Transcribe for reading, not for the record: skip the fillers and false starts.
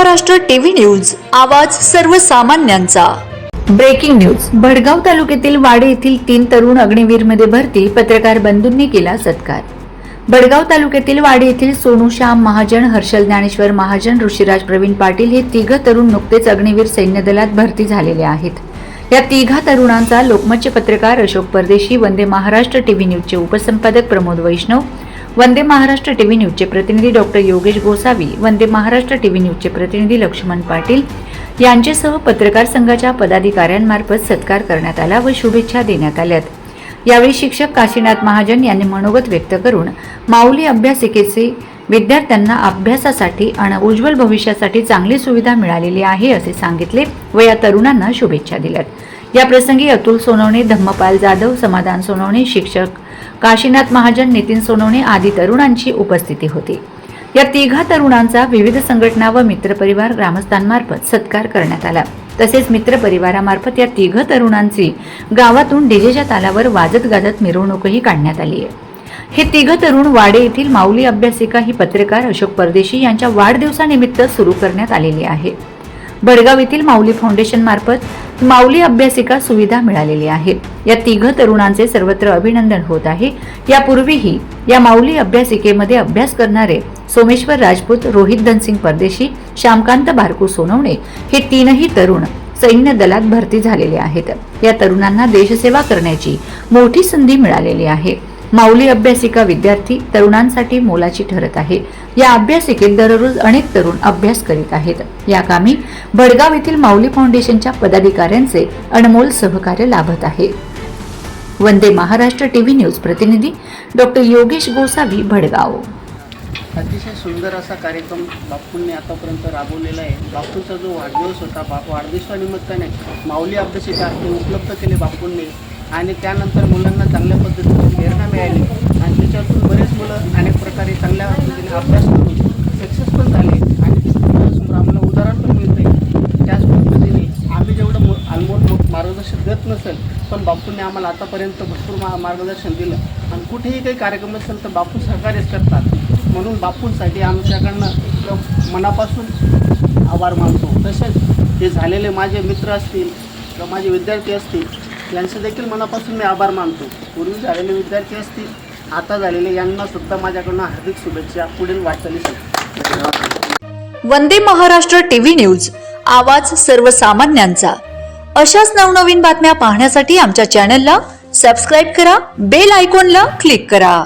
Maharashtra TV news, आवाज सर्वसामान्यांचा। Breaking news. Bhadgaon तालुक्यातील वाडे येथील 3 तरुण अग्निवीरमध्ये भरती, पत्रकार बंधूंनी केला सत्कार। भडगाव तालुक्यातील वाडे येथील सोनू श्याम महाजन, हर्षल ज्ञानेश्वर महाजन, ऋषिराज प्रवीण पाटील हे 3 तरुण नुकतेच अग्निवीर सैन्य दलात भरती झालेले आहेत। या 3 तरुणांचा लोकमतचे पत्रकार अशोक परदेशी, वंदे महाराष्ट्र टीव्ही न्यूजचे उपसंपादक प्रमोद वैष्णव, वंदे महाराष्ट्र टीव्ही न्यूजचे प्रतिनिधी डॉक्टर योगेश गोसावी, वंदे महाराष्ट्र टीव्ही न्यूजचे प्रतिनिधी लक्ष्मण पाटील यांच्यासह पत्रकार संघाच्या पदाधिकाऱ्यांमार्फत सत्कार करण्यात आला व शुभेच्छा देण्यात आल्यात। यावेळी शिक्षक काशीनाथ महाजन यांनी मनोगत व्यक्त करून माऊली अभ्यासिकेचे विद्यार्थ्यांना अभ्यासासाठी आणि उज्ज्वल भविष्यासाठी चांगली सुविधा मिळालेली आहे असे सांगितले व या तरुणांना शुभेच्छा दिल्यात। या प्रसंगी अतुल सोनवणे, धम्मपाल जाधव, समाधान सोनवणे, शिक्षक काशीनाथ महाजन, नितीन सोनवणे आदी तरुणांची उपस्थिती होती। या 3 तरुणांचा विविध संघटना व मित्रपरिवार ग्रामस्थांमार्फत सत्कार करण्यात आला। तसेच मित्रपरिवारामार्फत या 3 तरुणांची गावातून डीजेच्या तालावर वाजत गाजत मिरवणूकही काढण्यात आली आहे। हे 3 तरुण वाडे येथील माऊली अभ्यासिका ही पत्रकार अशोक परदेशी यांच्या वाढदिवसानिमित्त सुरू करण्यात आलेली आहे। भडगाव येथील माऊली फाउंडेशन मार्फत माऊली अभ्यासिका सुविधा मिळालेली आहे। या 3 तरुणांचे सर्वत्र अभिनंदन होत आहे। यापूर्वीही या माऊली अभ्यासिकेमध्ये अभ्यास करणारे सोमेश्वर राजपूत, रोहित धनसिंग परदेशी, श्यामकांत बारकू सोनवणे हे 3ही तरुण सैन्य दलात भरती झालेले आहेत। या तरुणांना देशसेवा करण्याची मोठी संधी मिळालेली आहे। माऊली अभ्यासिका विद्यार्थी तरुणांसाठी मोलाची ठरत आहे। या अभ्यासिकेत दररोज अनेक तरुण अभ्यास करीत आहेत। या कामी भडगाव येथील माऊली फाउंडेशनच्या पदाधिकाऱ्यांचे अनमोल सहकार्य लाभत आहे। वंदे महाराष्ट्र टीव्ही न्यूज प्रतिनिधी डॉक्टर योगेश गोसावी, भडगाव। अतिशय सुंदर असा कार्यक्रम बापूंनी आतापर्यंत राबवलेला आहे। बापूंचा जो वाढदिवस होता, वाढदिवसानिमित्ताने माऊली अभ्यासिका उपलब्ध केले बापूंनी आणि त्यानंतर मुलांना चांगल्या पद्धतीने प्रेरणा मिळाली आणि त्याच्यातून बरेच मुलं अनेक प्रकारे चांगल्या पद्धतीने अभ्यास करून सक्सेसफुल झाले आणि त्यासमोर आम्हाला उदाहरण पण मिळतं आहे। त्याच पद्धतीने आम्ही जेवढं अनमोल मार्गदर्शन देत नसेल, पण बापूंनी आम्हाला आतापर्यंत भरपूर मार्गदर्शन दिलं आणि कुठेही काही कार्यक्रम असेल तर बापू सहकार्यच करतात। म्हणून बापूंसाठी आमच्याकडनं मनापासून आभार मानतो। तसेच जे झालेले माझे मित्र असतील किंवा माझे विद्यार्थी असतील यांचं देखील मनापासून मी आभार मानतो। पूर्वी झालेले विद्यार्थी असतील, आता झालेले, यांना सुद्धा माझ्याकडून हार्दिक शुभेच्छा पुढील वाटचालीसाठी। वंदे महाराष्ट्र टीव्ही न्यूज, आवाज सर्वसामान्यांचा। अशाच नवनवीन बातम्या पाहण्यासाठी आमच्या चॅनलला सबस्क्राइब करा, बेल आयकॉनला क्लिक करा।